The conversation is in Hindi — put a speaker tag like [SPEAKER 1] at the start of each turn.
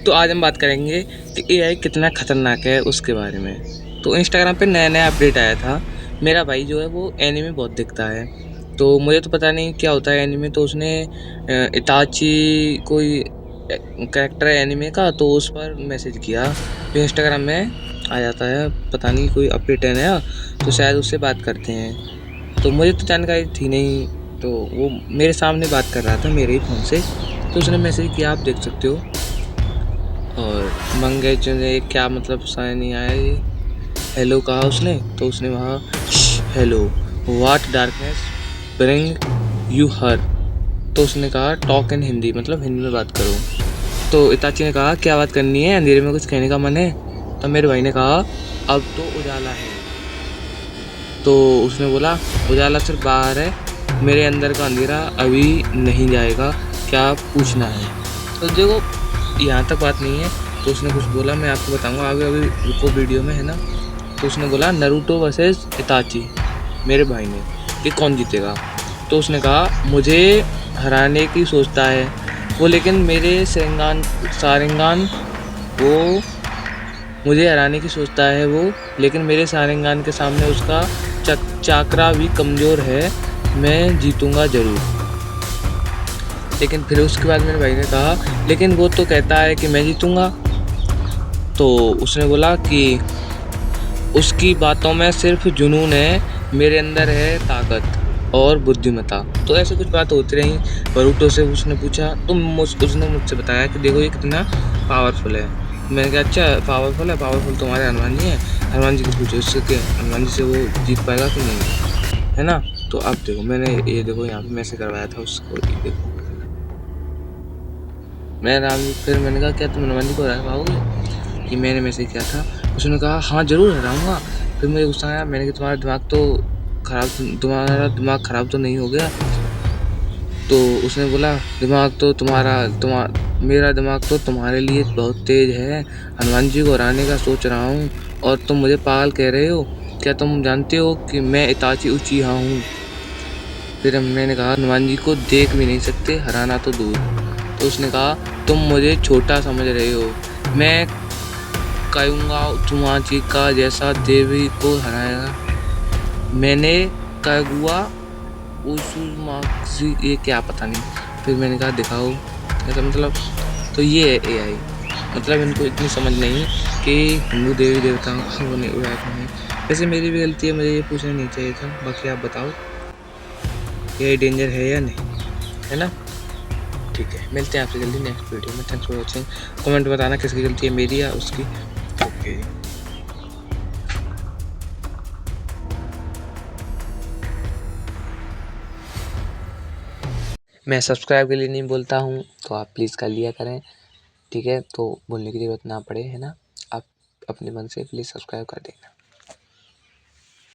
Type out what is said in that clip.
[SPEAKER 1] तो आज हम बात करेंगे कि एआई कितना खतरनाक है उसके बारे में। तो इंस्टाग्राम पे नया-नया अपडेट आया था। मेरा भाई जो है वो एनीमे बहुत देखता है। तो मुझे तो पता नहीं क्या होता है एनीमे, तो उसने इताची कोई कैरेक्टर है एनीमे का, तो उस पर मैसेज किया। तो इंस्टाग्राम में आ जाता है, पता नहीं कोई अपडेट है नया, तो शायद उससे बात करते हैं। तो मुझे तो जानकारी थी नहीं, तो वो मेरे सामने बात कर रहा था मेरे ही फ़ोन से। तो उसने मैसेज किया, आप देख सकते हो। और मंगेज ने क्या मतलब समझ नहीं आया ये। हेलो कहा उसने, तो उसने वहाँ hello what darkness bring you here. तो उसने कहा टॉक इन हिंदी, मतलब हिंदी में बात करो। तो इताची ने कहा क्या बात करनी है, अंधेरे में कुछ कहने का मन है। तब मेरे भाई ने कहा अब तो उजाला है। तो उसने बोला उजाला सिर्फ बाहर है, मेरे अंदर का अंधेरा अभी नहीं जाएगा, क्या पूछना है। तो देखो यहाँ तक बात नहीं है। तो उसने कुछ बोला, मैं आपको बताऊंगा आगे, अभी रुको वीडियो में, है ना। तो उसने बोला नारुतो वर्सेस इताची, मेरे भाई ने, कि कौन जीतेगा। तो उसने कहा मुझे हराने की सोचता है वो, लेकिन मेरे सारिंगान वो मुझे हराने की सोचता है वो, लेकिन मेरे सारंगान के सामने उसका चाकरा भी कमज़ोर है, मैं जीतूंगा ज़रूर। लेकिन फिर उसके बाद मेरे भाई ने कहा लेकिन वो तो कहता है कि मैं जीतूंगा। तो उसने बोला कि उसकी बातों में सिर्फ जुनून है, मेरे अंदर है ताकत और बुद्धिमत्ता। तो ऐसे कुछ बात होती रही। बरूटो से उसने पूछा, तो उसने मुझसे बताया कि देखो ये कितना पावरफुल है। मैंने कहा अच्छा पावरफुल है, पावरफुल तो हमारे हनुमान जी हैं, हनुमान जी को पूछो इससे कि हनुमान जी से वो जीत पाएगा कि नहीं, है ना। तो अब देखो मैंने ये देखो यहाँ पे मैसेज करवाया था उसको, ये देखो मैं राम। फिर मैंने कहा क्या तुम हनुमान जी को हरा पाओगे, कि मैंने मैसेज किया था। उसने कहा हाँ ज़रूर हराऊँगा। फिर मुझे गुस्सा आया, मैंने कहा तुम्हारा दिमाग ख़राब तो नहीं हो गया। तो उसने बोला दिमाग तो मेरा दिमाग तो तुम्हारे लिए बहुत तेज़ है, हनुमान जी को हराने का सोच रहा हूँ और तुम मुझे पागल कह रहे हो। क्या तुम जानते हो कि मैं इताची उचिहा हूँ। फिर मैंने कहा हनुमान जी को देख भी नहीं सकते, हराना तो दूर। तो उसने कहा तुम मुझे छोटा समझ रहे हो, मैं कायुंगा तुमाची का जैसा देवी को हराया। मैंने कागुआ उसुमाक्सी, ये क्या पता नहीं। फिर मैंने कहा दिखाओ, ऐसा मतलब। तो ये है एआई, मतलब इनको इतनी समझ नहीं कि हिंदू देवी देवताओं को वो नहीं उड़ाया नहीं। वैसे मेरी भी गलती है, मुझे ये पूछना नहीं चाहिए था। बाकी आप बताओ एआई डेंजर है या नहीं, है ना। ठीक है, मिलते हैं आपसे जल्दी नेक्स्ट वीडियो में। Thanks for watching. कमेंट बताना किसकी गलती है, मेरी या उसकी। ओके। मैं सब्सक्राइब के लिए नहीं बोलता हूँ, तो आप प्लीज़ कर लिया करें, ठीक है। तो बोलने की ज़रूरत ना पड़े, है ना। आप अपने मन से प्लीज़ सब्सक्राइब कर देना।